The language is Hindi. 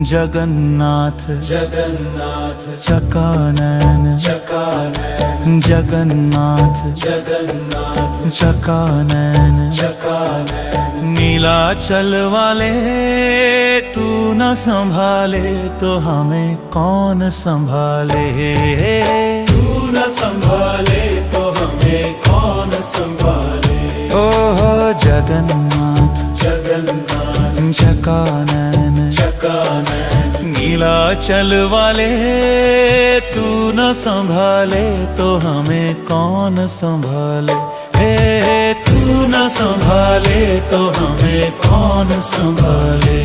जगन्नाथ जगन्नाथ चकानन चकानन जगन्नाथ जगन्नाथ चकानन चकानन नीलाचल वाले तू न संभाले तो हमें कौन संभाले। तू न संभाले तो हमें कौन संभाले। ओहो जगन्नाथ जगन्नाथ चकानन चकानन नीलाचल वाले तू न संभाले तो हमें कौन संभाले। हे तू न संभाले तो हमें कौन संभाले।